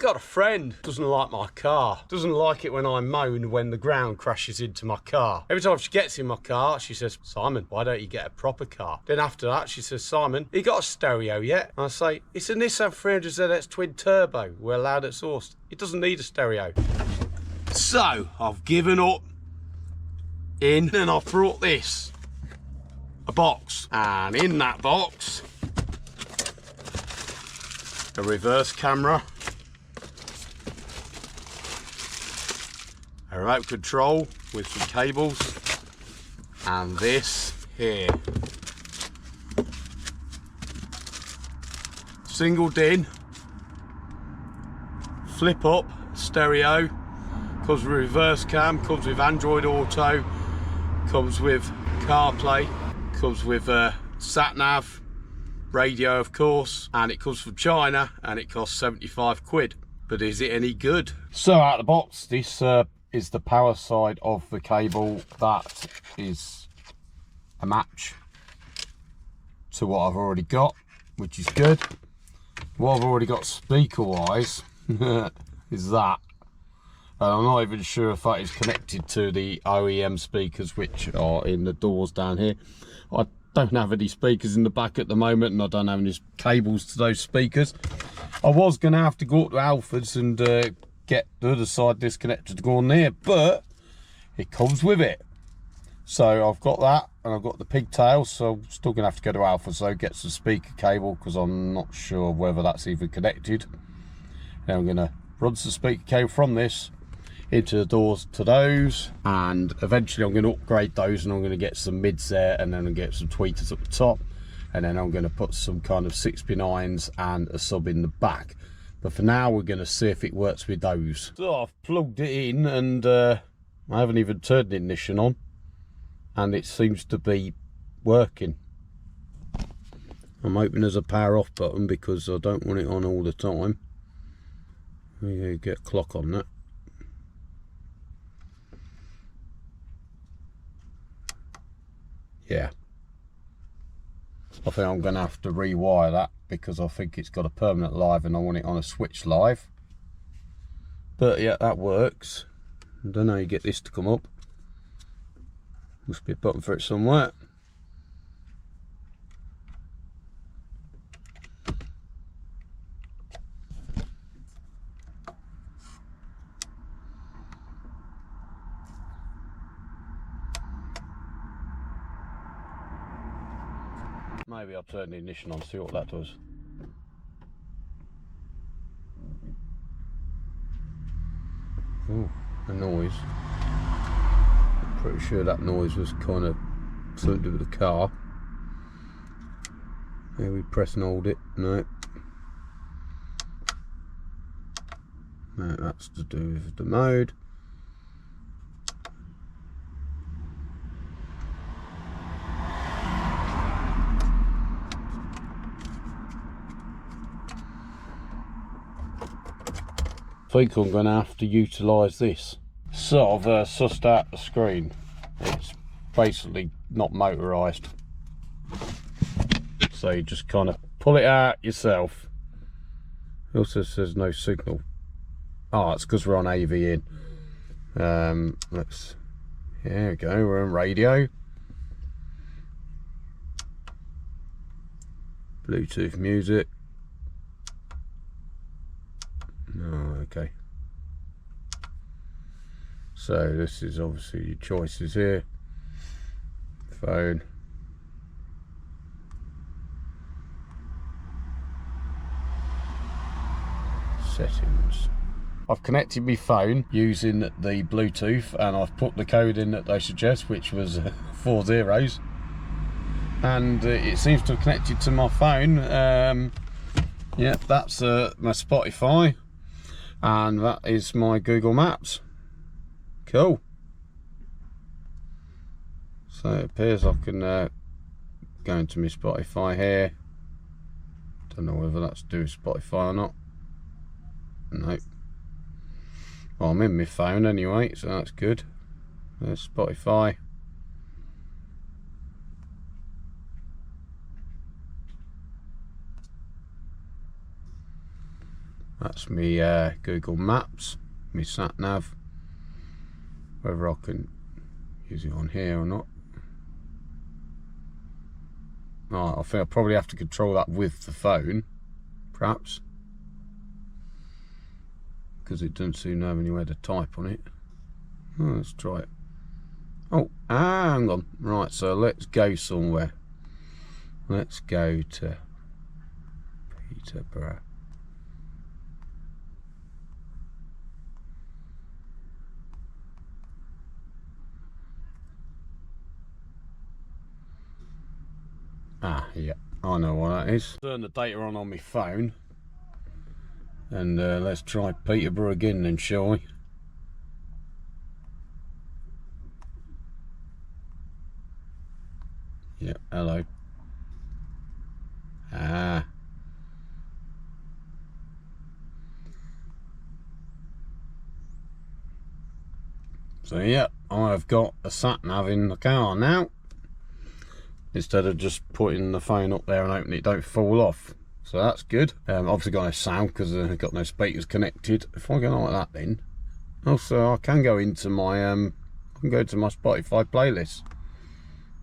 Got a friend, doesn't like my car. Doesn't like it when I moan when the ground crashes into my car. Every time she gets in my car, she says, Simon, why don't you get a proper car? Then after that, she says, Simon, you got a stereo yet? And I say, it's a Nissan 300Zx twin turbo. We're allowed exhaust. It doesn't need a stereo. So, I've given up and I've brought this. A box. And in that box, a reverse camera, a remote control with some cables, and this here. Single DIN, flip up stereo, comes with reverse cam, comes with Android Auto, comes with CarPlay, comes with sat nav, radio of course, and it comes from China and it costs 75 quid. But is it any good? So out of the box, this is the power side of the cable. That is a match to what I've already got, which is good. What I've already got speaker wise is that. I'm not even sure if that is connected to the OEM speakers which are in the doors down here. I don't have any speakers in the back at the moment, and I don't have any cables to those speakers. I was going to have to go up to Alfred's and get the other side disconnected to go on there, but it comes with it. So I've got that, and I've got the pigtail, so I'm still going to have to go to Alfred's though, get some speaker cable, because I'm not sure whether that's even connected. Now I'm going to run some speaker cable from this into the doors to those, and eventually I'm going to upgrade those, and I'm going to get some mids there, and then I'll get some tweeters at the top, and then I'm going to put some kind of 6x9s and a sub in the back. But for now we're going to see if it works with those. So I've plugged it in, and I haven't even turned the ignition on, and it seems to be working. I'm hoping there's a power off button because I don't want it on all the time. We get a clock on that. Yeah, I think I'm going to have to rewire that because I think it's got a permanent live and I want it on a switch live. But yeah, that works. I don't know how you get this to come up. Must be a button for it somewhere. Maybe I'll turn the ignition on, see what that does. Oh, a noise. I'm pretty sure that noise was kind of something to do with the car. Here we press and hold it. No. No, that's to do with the mode. I think I'm going to have to utilise this. So I've sussed out the screen. It's basically not motorised. So you just kind of pull it out yourself. It also says no signal. Oh, it's because we're on AV in. Here we go, we're on radio. Bluetooth music. Oh, okay. So this is obviously your choices here. Phone. Settings. I've connected my phone using the Bluetooth, and I've put the code in that they suggest, which was 4 zeros. And it seems to have connected to my phone. Yeah, that's my Spotify. And that is my Google Maps. Cool. So it appears I can go into my Spotify here. Don't know whether that's to do with Spotify or not. Nope. Well, I'm in my phone anyway, so that's good. There's Spotify. That's me Google Maps, me sat nav, whether I can use it on here or not. Oh, I think I probably have to control that with the phone, perhaps, because it doesn't seem to have anywhere to type on it. Oh, let's try it. Oh, hang on. Right, so let's go somewhere. Let's go to Peterborough. Ah, yeah, I know what that is. Turn the data on my phone, and let's try Peterborough again then, shall we? Yeah, hello. Ah. So yeah, I've got a sat nav in the car now, instead of just putting the phone up there and hoping it don't fall off. So that's good. Obviously got no sound because I've got no speakers connected. If I go like that, then also I can go into my I can go to my Spotify playlist.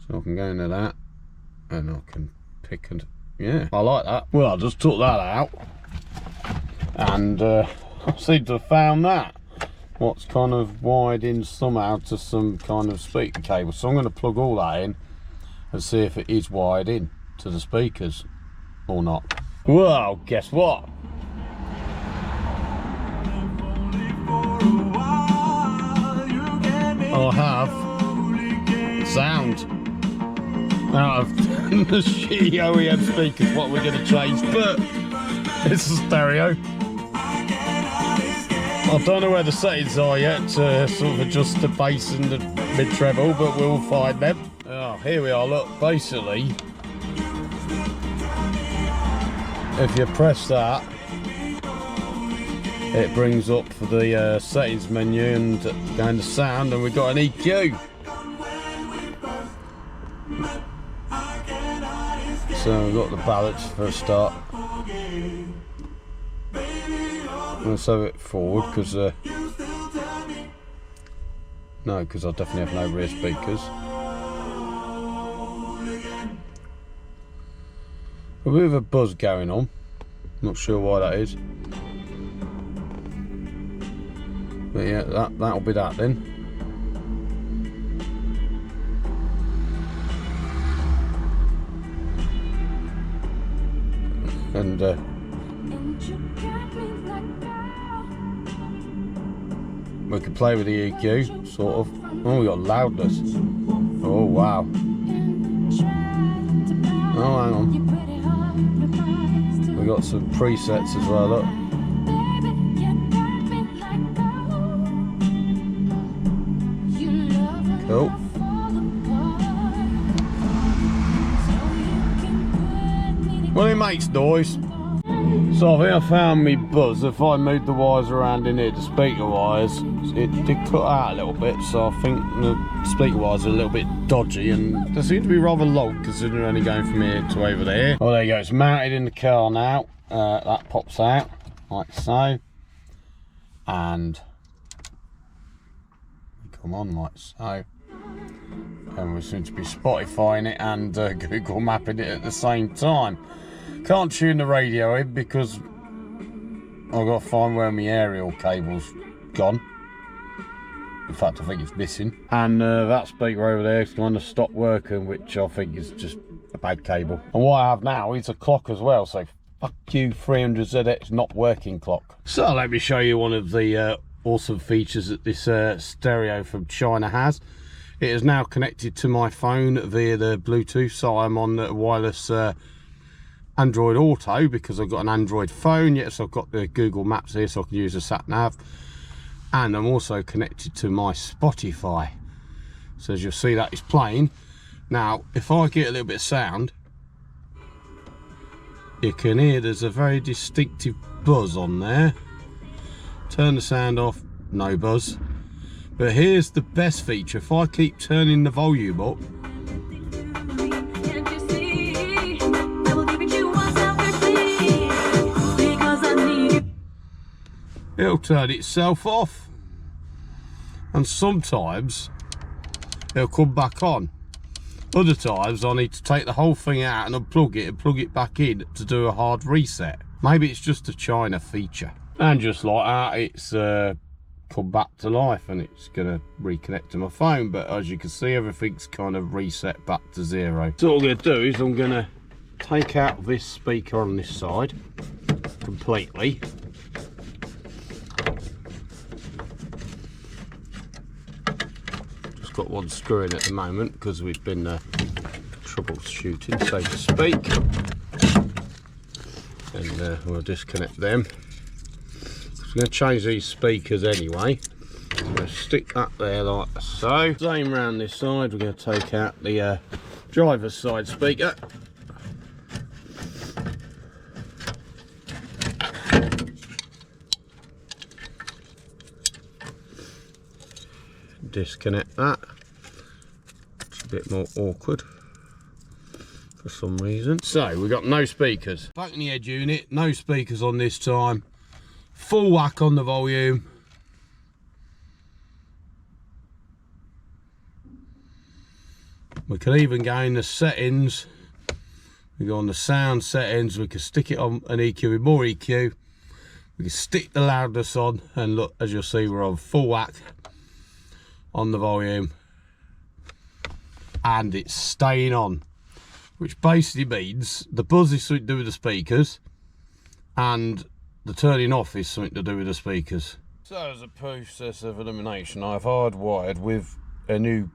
So I can go into that and I can pick, and yeah, I like that. Well, I just took that out and I seem to have found that. What's kind of wired in somehow to some kind of speaker cable. So I'm going to plug all that in and see if it is wired in to the speakers or not. Well, guess what? I have sound out of the shitty OEM speakers. What we're going to change, but it's a stereo. I don't know where the settings are yet to sort of adjust the bass and the mid-treble, but we'll find them. Oh, here we are, look, basically, if you press that, it brings up for the settings menu and go into sound, and we've got an EQ. So we've got the balance for a start. Let's have it forward, because no, because I definitely have no rear speakers. A bit of a buzz going on, not sure why that is, but yeah, that'll be that then. And we can play with the EQ, sort of. Oh, we got loudness. Oh, wow. Oh, hang on. We got some presets as well, look. Cool. Well, it makes noise. So I think I found me buzz. If I move the wires around in here, the speaker wires, it did cut out a little bit, so I think the speaker wires are a little bit dodgy, and they seem to be rather long considering they're only going from here to over there. Well, there you go, it's mounted in the car now. That pops out like so, and come on like so, and we seem to be Spotifying it and Google mapping it at the same time. Can't tune the radio in because I've got to find where my aerial cable's gone. In fact, I think it's missing. And that speaker over there is going to stop working, which I think is just a bad cable. And what I have now is a clock as well, so fuck you 300Zx not working clock. So let me show you one of the awesome features that this stereo from China has. It is now connected to my phone via the Bluetooth, so I'm on the wireless Android Auto because I've got an Android phone. Yes, I've got the Google Maps here, so I can use the sat nav, and I'm also connected to my Spotify. So as you'll see, that is playing. Now if I get a little bit of sound, you can hear there's a very distinctive buzz on there. Turn the sound off, no buzz. But here's the best feature. If I keep turning the volume up, it'll turn itself off. And sometimes it'll come back on. Other times I need to take the whole thing out and unplug it and plug it back in to do a hard reset. Maybe it's just a China feature. And just like that, it's come back to life and it's gonna reconnect to my phone. But as you can see, everything's kind of reset back to zero. So what I'm gonna do is I'm gonna take out this speaker on this side completely. Just got one screw in at the moment because we've been troubleshooting, so to speak. And we'll disconnect them. I'm going to change these speakers anyway. I'm going to stick that there like so. Same round this side, we're going to take out the driver's side speaker. Disconnect that. It's a bit more awkward for some reason. So we've got no speakers. Back in the head unit, no speakers on this time. Full whack on the volume. We can even go in the settings. We go on the sound settings. We can stick it on an EQ with more EQ. We can stick the loudness on, and look, as you'll see, we're on full whack on the volume, and it's staying on, which basically means the buzz is something to do with the speakers, and the turning off is something to do with the speakers. So as a process of elimination, I've hardwired with a new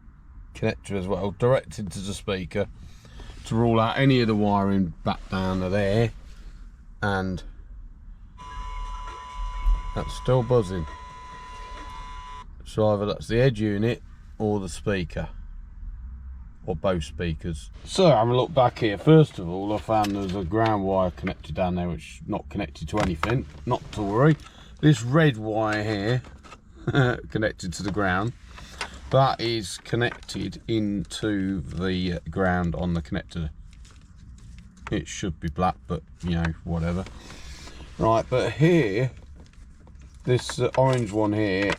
connector as well, directed to the speaker, to rule out any of the wiring back down to there, and that's still buzzing. So either that's the head unit or the speaker, or both speakers. So having a look back here, first of all I found there's a ground wire connected down there which is not connected to anything, not to worry. This red wire here connected to the ground, that is connected into the ground on the connector. It should be black, but you know, whatever. Right, but here, this orange one here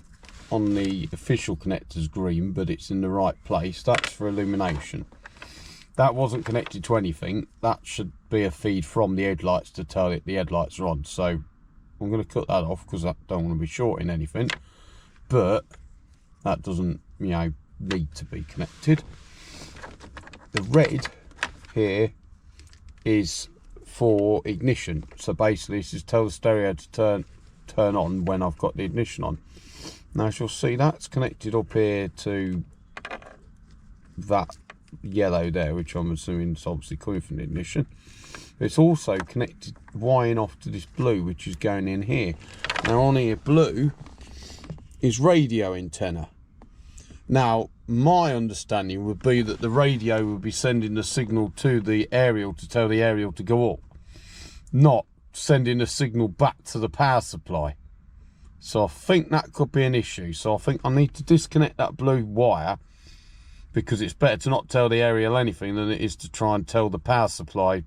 on the official connector's green, but it's in the right place. That's for illumination. That wasn't connected to anything. That should be a feed from the headlights to tell it the headlights are on. So I'm going to cut that off because I don't want to be shorting anything. But that doesn't, you know, need to be connected. The red here is for ignition. So basically this is tell the stereo to turn on when I've got the ignition on. Now as you'll see, that's connected up here to that yellow there, which I'm assuming is obviously coming from the ignition. It's also connected, wiring off to this blue, which is going in here. Now on here, blue is radio antenna. Now my understanding would be that the radio would be sending the signal to the aerial to tell the aerial to go up, not sending a signal back to the power supply. So I think that could be an issue. So I think I need to disconnect that blue wire, because it's better to not tell the aerial anything than it is to try and tell the power supply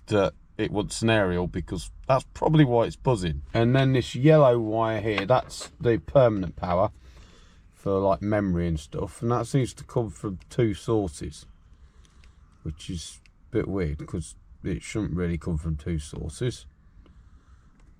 that it wants an aerial, because that's probably why it's buzzing. And then this yellow wire here, that's the permanent power for like memory and stuff, and that seems to come from two sources, which is a bit weird because it shouldn't really come from two sources.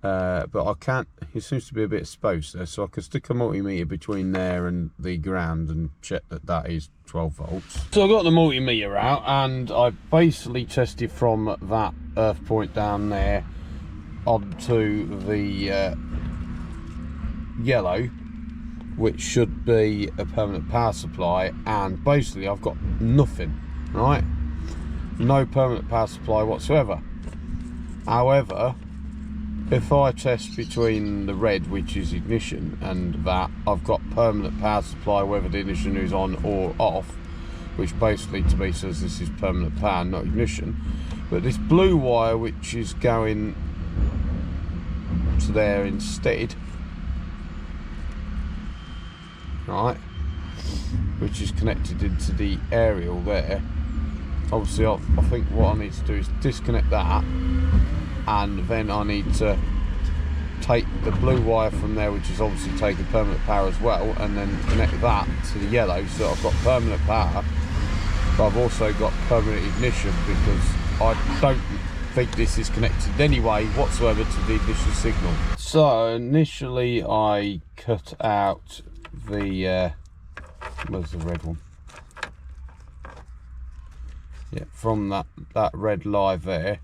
But I can't, it seems to be a bit exposed there, so I can stick a multimeter between there and the ground and check that that is 12 volts. So I got the multimeter out and I basically tested from that earth point down there onto the yellow, which should be a permanent power supply, and basically I've got nothing, right? No permanent power supply whatsoever. However, if I test between the red, which is ignition, and that, I've got permanent power supply whether the ignition is on or off, which basically to me says this is permanent power, not ignition. But this blue wire, which is going to there instead, right, which is connected into the aerial there, obviously I think what I need to do is disconnect that, and then I need to take the blue wire from there, which is obviously taking permanent power as well, and then connect that to the yellow, so I've got permanent power, but I've also got permanent ignition, because I don't think this is connected anyway whatsoever to the ignition signal. So initially I cut out the where's the red one? Yeah, from that red live there,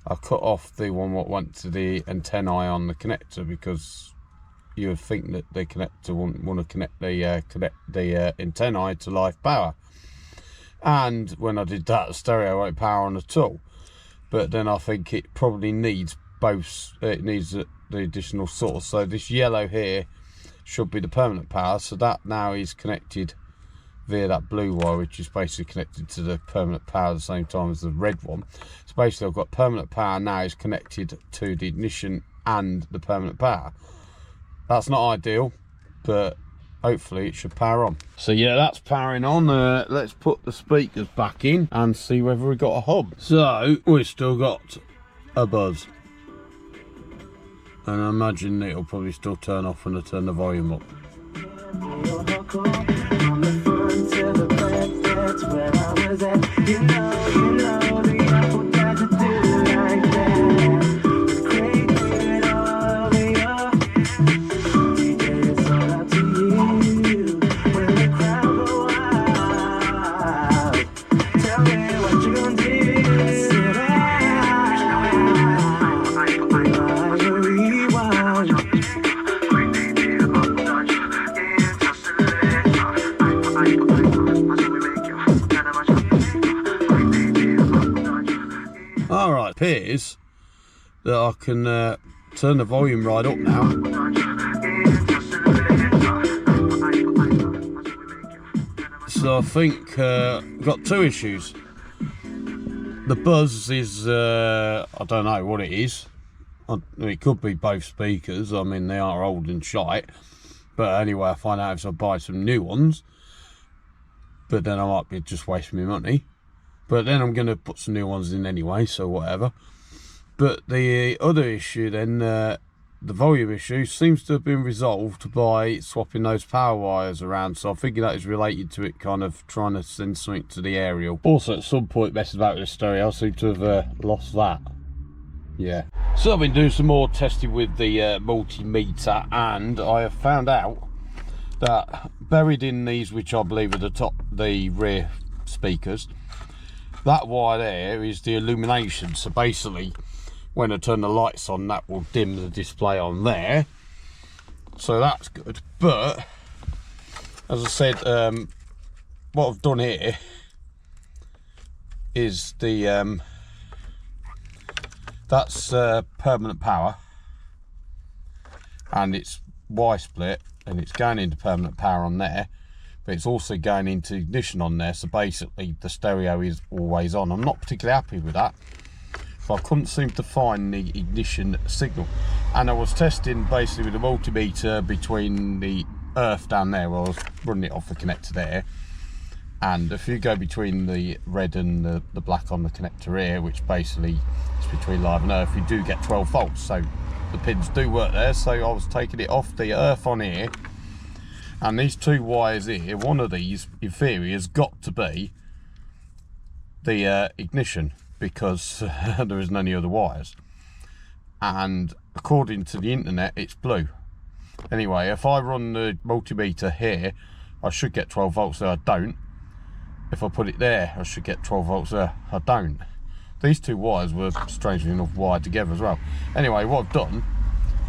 I cut off the one what went to the antennae on the connector, because you would think that the connector wouldn't want to connect the antennae to live power. And when I did that, the stereo won't power on at all. But then I think it probably needs both. It needs the additional source. So this yellow here should be the permanent power. So that now is connected via that blue wire, which is basically connected to the permanent power at the same time as the red one. So basically I've got permanent power now is connected to the ignition and the permanent power. That's not ideal, but hopefully it should power on. So yeah, that's powering on. Let's put the speakers back in and see whether we got a hub. So we've still got a buzz, and I imagine it'll probably still turn off when I turn the volume up. Alright, appears that I can turn the volume right up now. So I think I've got two issues. The buzz is, I don't know what it is. It could be both speakers. I mean, they are old and shite. But anyway, I'll find out if I buy some new ones. But then I might be just wasting my money. But then I'm going to put some new ones in anyway, so whatever. But the other issue then, the volume issue, seems to have been resolved by swapping those power wires around. So I figure that is related to it kind of trying to send something to the aerial. Also at some point messing about with the stereo, I seem to have lost that. Yeah. So I've been doing some more testing with the multimeter, and I have found out that buried in these, which I believe are the rear speakers, that wire there is the illumination. So basically when I turn the lights on, that will dim the display on there, so that's good. But as I said, what I've done here is the that's permanent power, and it's Y split, and it's going into permanent power on there, but it's also going into ignition on there. So basically the stereo is always on. I'm not particularly happy with that, so I couldn't seem to find the ignition signal. And I was testing basically with a multimeter between the earth down there, where I was running it off the connector there, and if you go between the red and the black on the connector here, which basically is between live and earth, you do get 12 volts. So the pins do work there. So I was taking it off the earth on here, and these two wires here, one of these in theory has got to be the ignition, because there isn't any other wires, and according to the internet it's blue. Anyway, if I run the multimeter here, I should get 12 volts there. I don't. If I put it there, I should get 12 volts there. I don't. These two wires were strangely enough wired together as well. Anyway, what I've done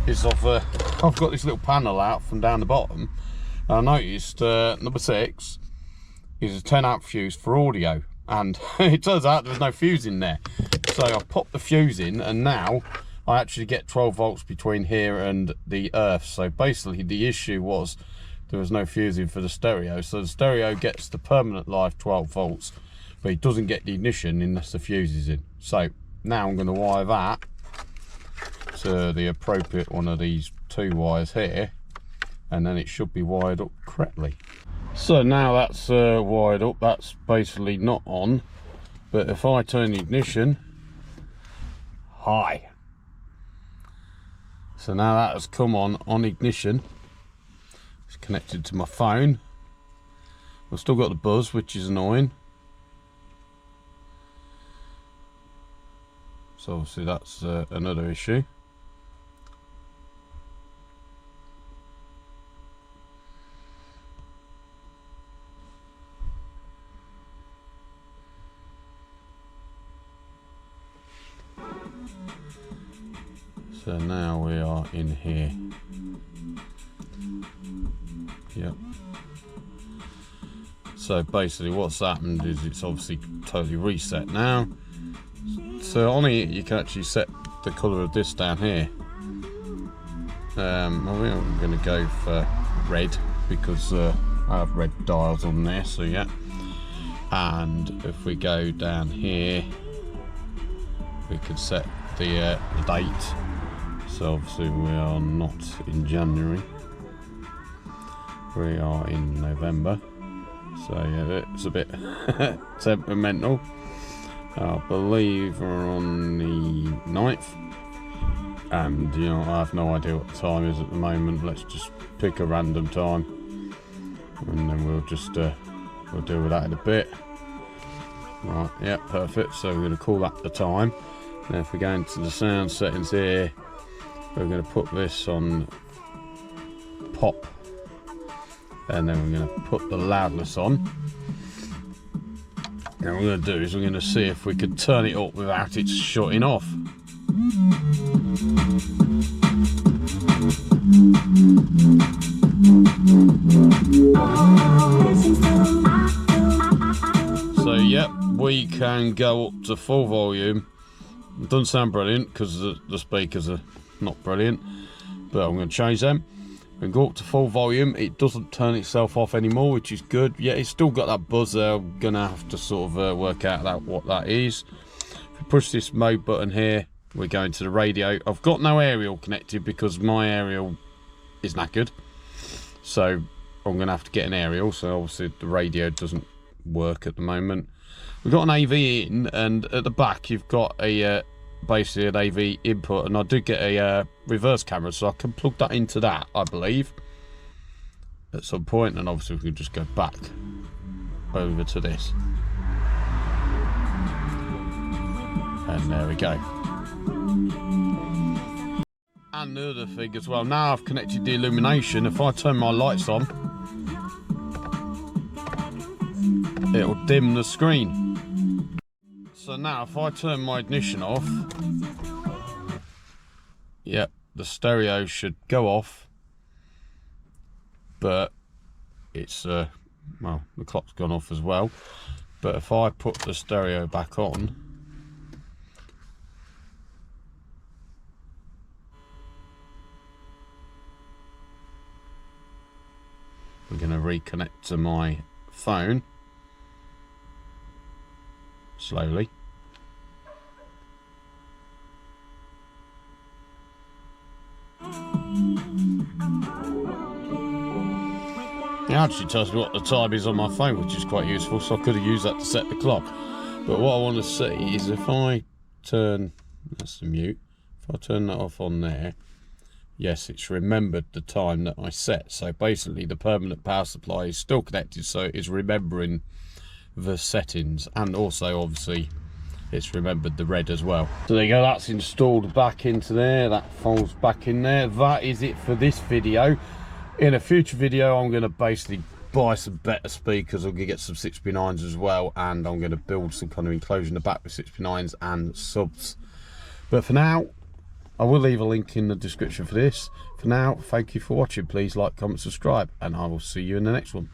is I've got this little panel out from down the bottom. I noticed number 6 is a 10 amp fuse for audio, and it turns out there's no fuse in there. So I popped the fuse in, and now I actually get 12 volts between here and the earth. So basically the issue was there was no fusing for the stereo. So the stereo gets the permanent live 12 volts, but it doesn't get the ignition unless the fuse is in. So now I'm going to wire that to the appropriate one of these two wires here, and then it should be wired up correctly. So now that's wired up, that's basically not on. But if I turn the ignition high, So now that has come on ignition. It's connected to my phone. I've still got the buzz, which is annoying. So obviously that's another issue. So now we are in here. Yep. So basically what's happened is it's obviously totally reset now. So on here you can actually set the colour of this down here. I'm going to go for red because I have red dials on there, so yeah. And if we go down here, we could set the date. So obviously we are not in January, we are in November. So yeah, it's a bit temperamental. I believe we're on the 9th, and you know, I have no idea what the time is at the moment. Let's just pick a random time, and then we'll just we'll deal with that in a bit. Right, yeah, perfect. So we're going to call that the time. Now if we go into the sound settings here, we're going to put this on pop, and then we're going to put the loudness on. Now what we're going to do is we're going to see if we could turn it up without it shutting off. So yep, we can go up to full volume. It doesn't sound brilliant because the speakers are not brilliant, but I'm going to change them and go up to full volume. It doesn't turn itself off anymore, which is good. Yeah, it's still got that buzz there. I'm gonna have to sort of work out what that is. If we push this mode button here, we're going to the radio. I've got no aerial connected because my aerial is knackered, so I'm gonna have to get an aerial. So obviously the radio doesn't work at the moment. We've got an AV in, and at the back you've got a basically an AV input, and I did get a reverse camera, so I can plug that into that, I believe, at some point, and obviously we can just go back over to this, and there we go. And the other thing as well, now I've connected the illumination. If I turn my lights on, it'll dim the screen. So now if I turn my ignition off, yep, the stereo should go off, but it's well, the clock's gone off as well. But if I put the stereo back on, we're going to reconnect to my phone slowly. It actually tells me what the time is on my phone, which is quite useful, so I could have used that to set the clock. But what I want to see is if I turn, that's the mute, if I turn that off on there, yes, it's remembered the time that I set. So basically the permanent power supply is still connected, so it's remembering the settings, and also obviously it's remembered the red as well. So there you go, that's installed back into there, that folds back in there. That is it for this video. In a future video I'm going to basically buy some better speakers. I'm going to get some 6x9s as well, and I'm going to build some kind of enclosure in the back with 6x9s and subs. But for now, I will leave a link in the description for this. For now, thank you for watching. Please like, comment, subscribe, and I will see you in the next one.